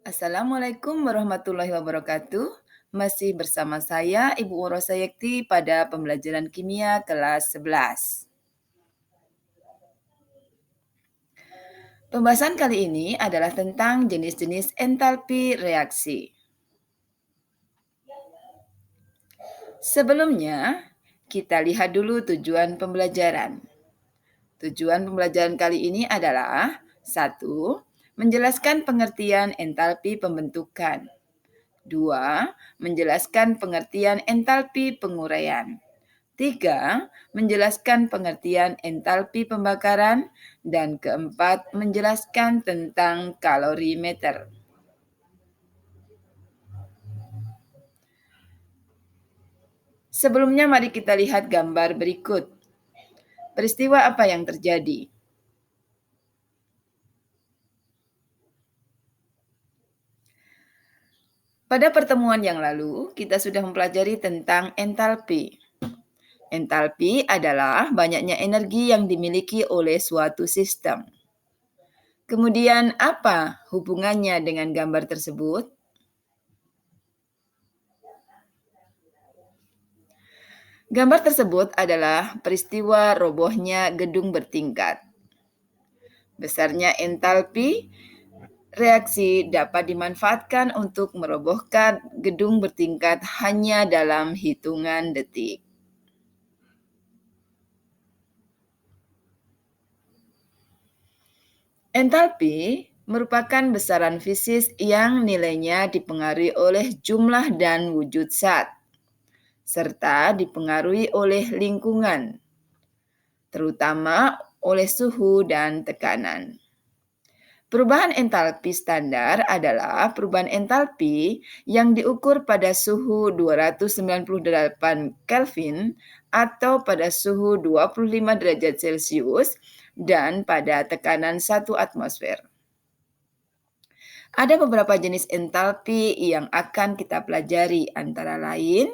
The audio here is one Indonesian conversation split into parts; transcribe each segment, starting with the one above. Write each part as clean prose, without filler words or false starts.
Assalamualaikum warahmatullahi wabarakatuh. Masih bersama saya Ibu Urosayekti pada pembelajaran kimia kelas 11. Pembahasan kali ini adalah tentang jenis-jenis entalpi reaksi. Sebelumnya, kita lihat dulu tujuan pembelajaran. Tujuan pembelajaran kali ini adalah: 1. Menjelaskan pengertian entalpi pembentukan. 2. Menjelaskan pengertian entalpi penguraian. 3. Menjelaskan pengertian entalpi pembakaran. Dan keempat, menjelaskan tentang kalorimeter. Sebelumnya mari kita lihat gambar berikut. Peristiwa apa yang terjadi? Pada pertemuan yang lalu, kita sudah mempelajari tentang entalpi. Entalpi adalah banyaknya energi yang dimiliki oleh suatu sistem. Kemudian, apa hubungannya dengan gambar tersebut? Gambar tersebut adalah peristiwa robohnya gedung bertingkat. Besarnya entalpi reaksi dapat dimanfaatkan untuk merobohkan gedung bertingkat hanya dalam hitungan detik. Entalpi merupakan besaran fisis yang nilainya dipengaruhi oleh jumlah dan wujud zat, serta dipengaruhi oleh lingkungan, terutama oleh suhu dan tekanan. Perubahan entalpi standar adalah perubahan entalpi yang diukur pada suhu 298 Kelvin atau pada suhu 25 derajat Celcius dan pada tekanan 1 atmosfer. Ada beberapa jenis entalpi yang akan kita pelajari, antara lain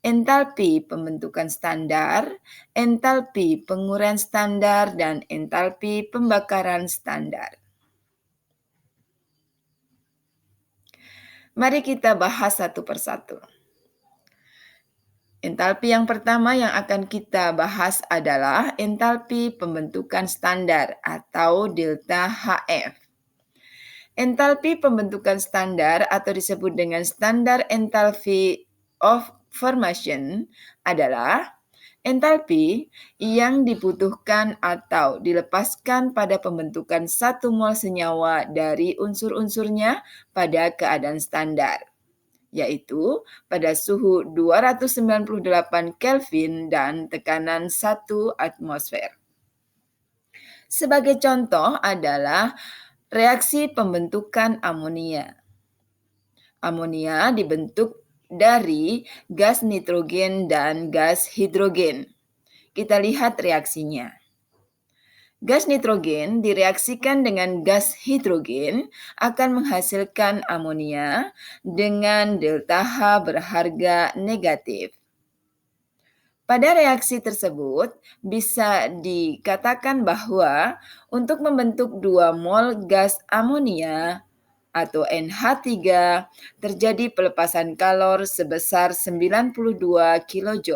entalpi pembentukan standar, entalpi penguraian standar, dan entalpi pembakaran standar. Mari kita bahas satu persatu. Entalpi yang pertama yang akan kita bahas adalah entalpi pembentukan standar atau delta HF. Entalpi pembentukan standar atau disebut dengan standar enthalpy of formation adalah entalpi yang dibutuhkan atau dilepaskan pada pembentukan 1 mol senyawa dari unsur-unsurnya pada keadaan standar, yaitu pada suhu 298 Kelvin dan tekanan 1 atmosfer. Sebagai contoh adalah reaksi pembentukan amonia. Amonia dibentuk dari gas nitrogen dan gas hidrogen. Kita lihat reaksinya. Gas nitrogen direaksikan dengan gas hidrogen akan menghasilkan amonia dengan delta H berharga negatif. Pada reaksi tersebut, bisa dikatakan bahwa untuk membentuk 2 mol gas amonia atau NH3 terjadi pelepasan kalor sebesar 92 kJ.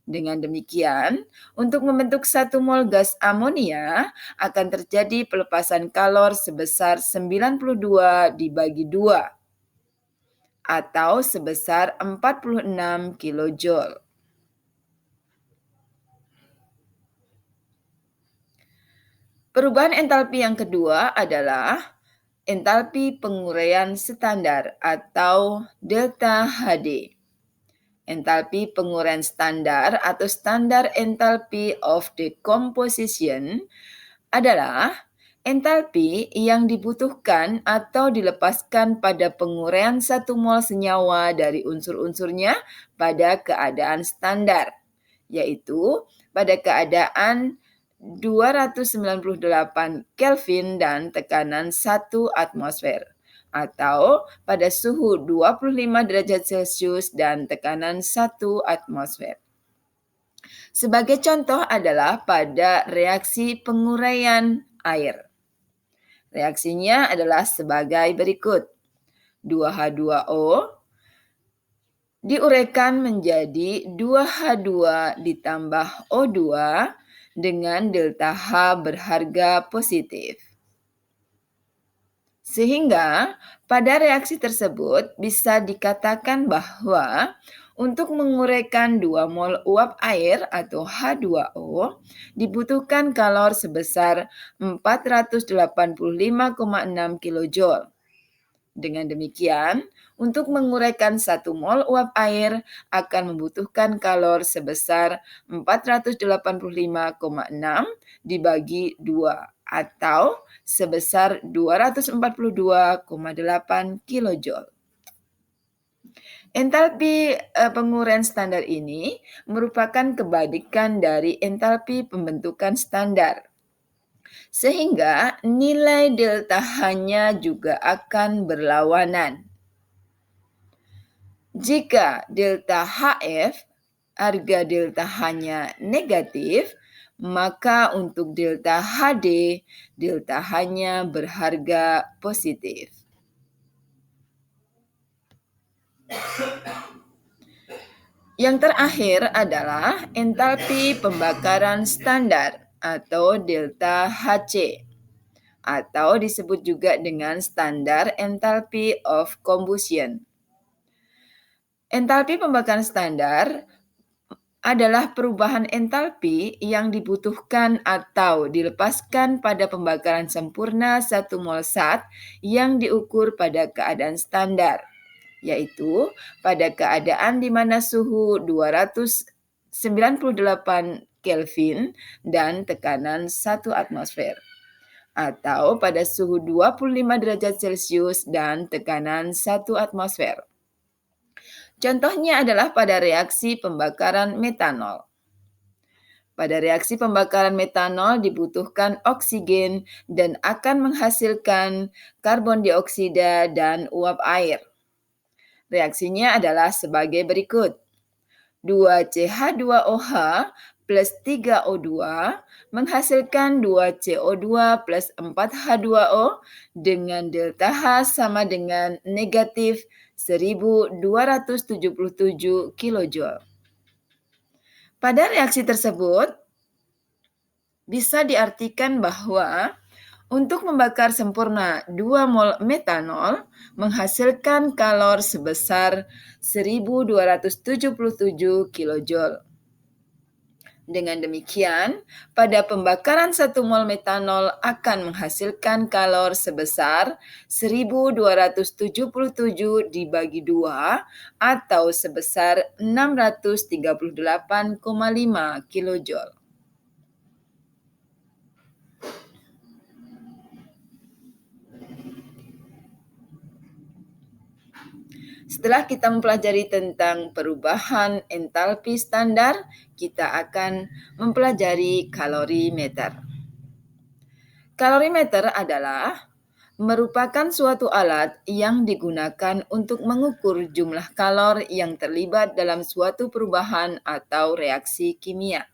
Dengan demikian, untuk membentuk 1 mol gas amonia akan terjadi pelepasan kalor sebesar 92 dibagi 2 atau sebesar 46 kJ. Perubahan entalpi yang kedua adalah entalpi penguraian standar atau delta HD. Entalpi penguraian standar atau standar enthalpy of decomposition adalah entalpi yang dibutuhkan atau dilepaskan pada penguraian 1 mol senyawa dari unsur-unsurnya pada keadaan standar, yaitu pada keadaan 298 Kelvin dan tekanan 1 atmosfer, atau pada suhu 25 derajat Celcius dan tekanan 1 atmosfer. Sebagai contoh adalah pada reaksi penguraian air. Reaksinya adalah sebagai berikut. 2H2O diuraikan menjadi 2H2 ditambah O2 dengan delta H berharga positif. Sehingga pada reaksi tersebut bisa dikatakan bahwa untuk menguraikan 2 mol uap air atau H2O dibutuhkan kalor sebesar 485,6 kilojoule. Dengan demikian, untuk menguraikan 1 mol uap air akan membutuhkan kalor sebesar 485,6 dibagi 2 atau sebesar 242,8 kilojoule. Entalpi penguraian standar ini merupakan kebalikan dari entalpi pembentukan standar. Sehingga nilai delta H-nya juga akan berlawanan. Jika delta HF, harga delta H-nya negatif, maka untuk delta HD, delta H-nya berharga positif. Yang terakhir adalah entalpi pembakaran standar atau delta HC, atau disebut juga dengan standar enthalpy of combustion. Entalpi pembakaran standar adalah perubahan entalpi yang dibutuhkan atau dilepaskan pada pembakaran sempurna 1 mol zat yang diukur pada keadaan standar, yaitu pada keadaan di mana suhu 298 Kelvin dan tekanan 1 atmosfer, atau pada suhu 25 derajat Celcius dan tekanan 1 atmosfer. Contohnya adalah pada reaksi pembakaran metanol. Pada reaksi pembakaran metanol dibutuhkan oksigen dan akan menghasilkan karbon dioksida dan uap air. Reaksinya adalah sebagai berikut. 2CH2OH plus 3O2 menghasilkan 2CO2 plus 4H2O dengan delta H sama dengan negatif 1277 kilojoule. Pada reaksi tersebut, bisa diartikan bahwa untuk membakar sempurna 2 mol metanol menghasilkan kalor sebesar 1277 kilojoule. Dengan demikian, pada pembakaran 1 mol metanol akan menghasilkan kalor sebesar 1277 dibagi 2 atau sebesar 638,5 kilojoule. Setelah kita mempelajari tentang perubahan entalpi standar, kita akan mempelajari kalorimeter. Kalorimeter adalah merupakan suatu alat yang digunakan untuk mengukur jumlah kalor yang terlibat dalam suatu perubahan atau reaksi kimia.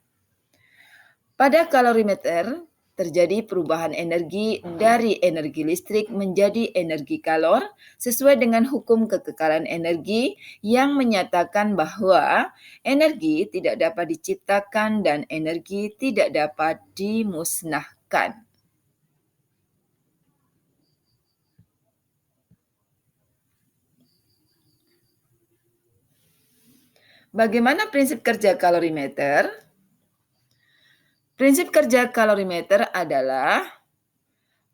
Pada kalorimeter, terjadi perubahan energi dari energi listrik menjadi energi kalor sesuai dengan hukum kekekalan energi yang menyatakan bahwa energi tidak dapat diciptakan dan energi tidak dapat dimusnahkan. Bagaimana prinsip kerja kalorimeter? Prinsip kerja kalorimeter adalah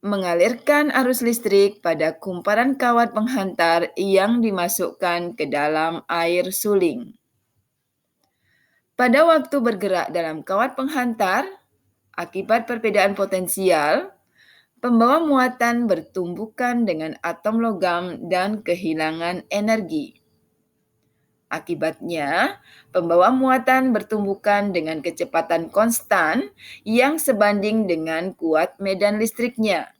mengalirkan arus listrik pada kumparan kawat penghantar yang dimasukkan ke dalam air suling. Pada waktu bergerak dalam kawat penghantar, akibat perbedaan potensial, pembawa muatan bertumbukan dengan atom logam dan kehilangan energi. Akibatnya, pembawa muatan bertumbukan dengan kecepatan konstan yang sebanding dengan kuat medan listriknya.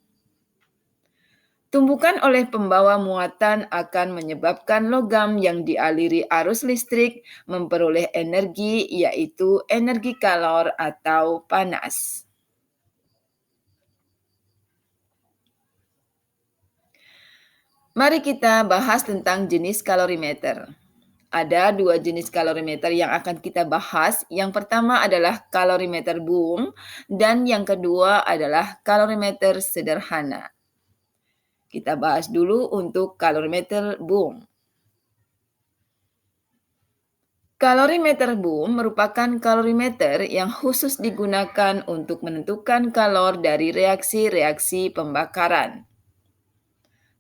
Tumbukan oleh pembawa muatan akan menyebabkan logam yang dialiri arus listrik memperoleh energi, yaitu energi kalor atau panas. Mari kita bahas tentang jenis kalorimeter. Ada dua jenis kalorimeter yang akan kita bahas. Yang pertama adalah kalorimeter boom dan yang kedua adalah kalorimeter sederhana. Kita bahas dulu untuk kalorimeter boom. Kalorimeter boom merupakan kalorimeter yang khusus digunakan untuk menentukan kalor dari reaksi-reaksi pembakaran.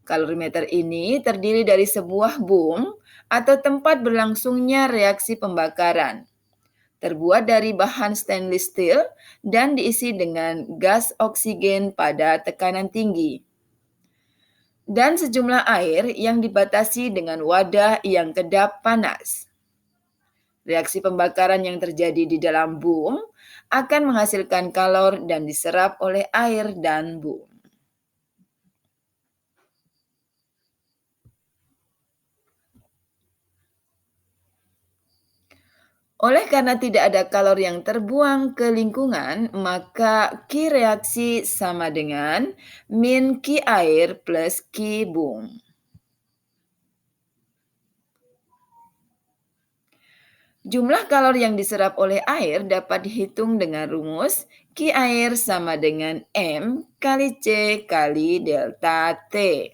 Kalorimeter ini terdiri dari sebuah boom atau tempat berlangsungnya reaksi pembakaran. Terbuat dari bahan stainless steel dan diisi dengan gas oksigen pada tekanan tinggi. Dan sejumlah air yang dibatasi dengan wadah yang kedap panas. Reaksi pembakaran yang terjadi di dalam boom akan menghasilkan kalor dan diserap oleh air dan boom. Oleh karena tidak ada kalor yang terbuang ke lingkungan, maka Q reaksi sama dengan min Q air plus Q boom. Jumlah kalor yang diserap oleh air dapat dihitung dengan rumus Q air sama dengan M kali C kali delta T,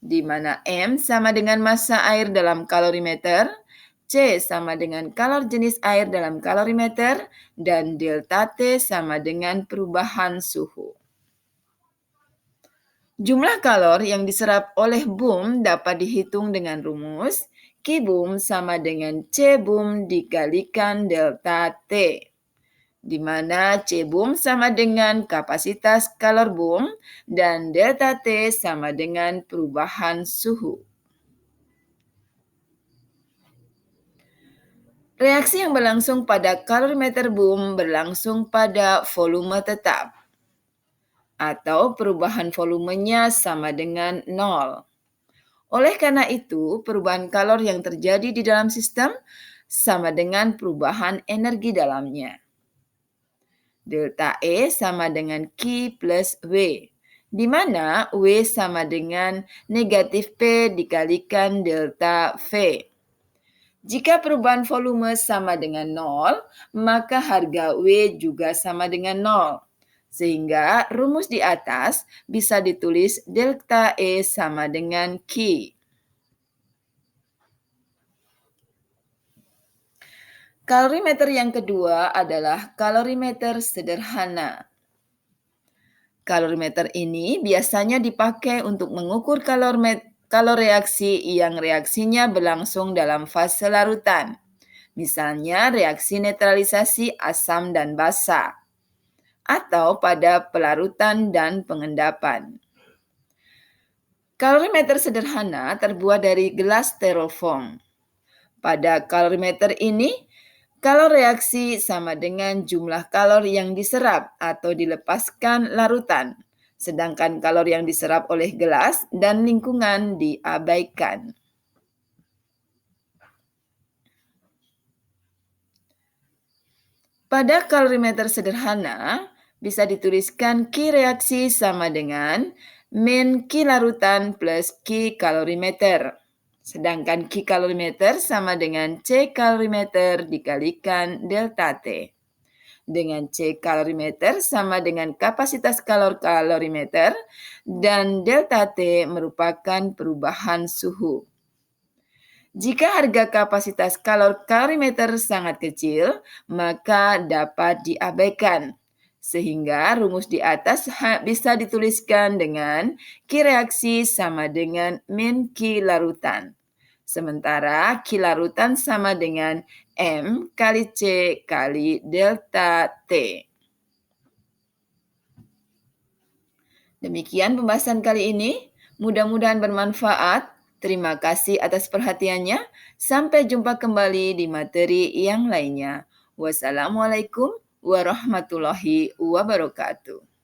di mana M sama dengan massa air dalam kalorimeter, C sama dengan kalor jenis air dalam kalorimeter, dan delta T sama dengan perubahan suhu. Jumlah kalor yang diserap oleh boom dapat dihitung dengan rumus Q boom sama dengan C boom dikalikan delta T, di mana C boom sama dengan kapasitas kalor boom dan delta T sama dengan perubahan suhu. Reaksi yang berlangsung pada kalorimeter boom berlangsung pada volume tetap, atau perubahan volumenya sama dengan 0. Oleh karena itu, perubahan kalor yang terjadi di dalam sistem sama dengan perubahan energi dalamnya. Delta E sama dengan Q plus W, di mana W sama dengan negatif P dikalikan delta V. Jika perubahan volume sama dengan 0, maka harga W juga sama dengan 0. Sehingga rumus di atas bisa ditulis delta E sama dengan Q. Kalorimeter yang kedua adalah kalorimeter sederhana. Kalorimeter ini biasanya dipakai untuk mengukur kalor reaksi yang reaksinya berlangsung dalam fase larutan. Misalnya reaksi netralisasi asam dan basa, atau pada pelarutan dan pengendapan. Kalorimeter sederhana terbuat dari gelas styrofoam. Pada kalorimeter ini, kalor reaksi sama dengan jumlah kalor yang diserap atau dilepaskan larutan, sedangkan kalor yang diserap oleh gelas dan lingkungan diabaikan. Pada kalorimeter sederhana, bisa dituliskan Q reaksi sama dengan min Q larutan plus Q kalorimeter. Sedangkan Q kalorimeter sama dengan C kalorimeter dikalikan delta T. Dengan C kalorimeter sama dengan kapasitas kalor kalorimeter dan delta T merupakan perubahan suhu. Jika harga kapasitas kalor kalorimeter sangat kecil, maka dapat diabaikan. Sehingga rumus di atas bisa dituliskan dengan Q reaksi sama dengan min Q larutan. Sementara Q larutan sama dengan M kali C kali delta T. Demikian pembahasan kali ini. Mudah-mudahan bermanfaat. Terima kasih atas perhatiannya. Sampai jumpa kembali di materi yang lainnya. Wassalamualaikum warahmatullahi wabarakatuh.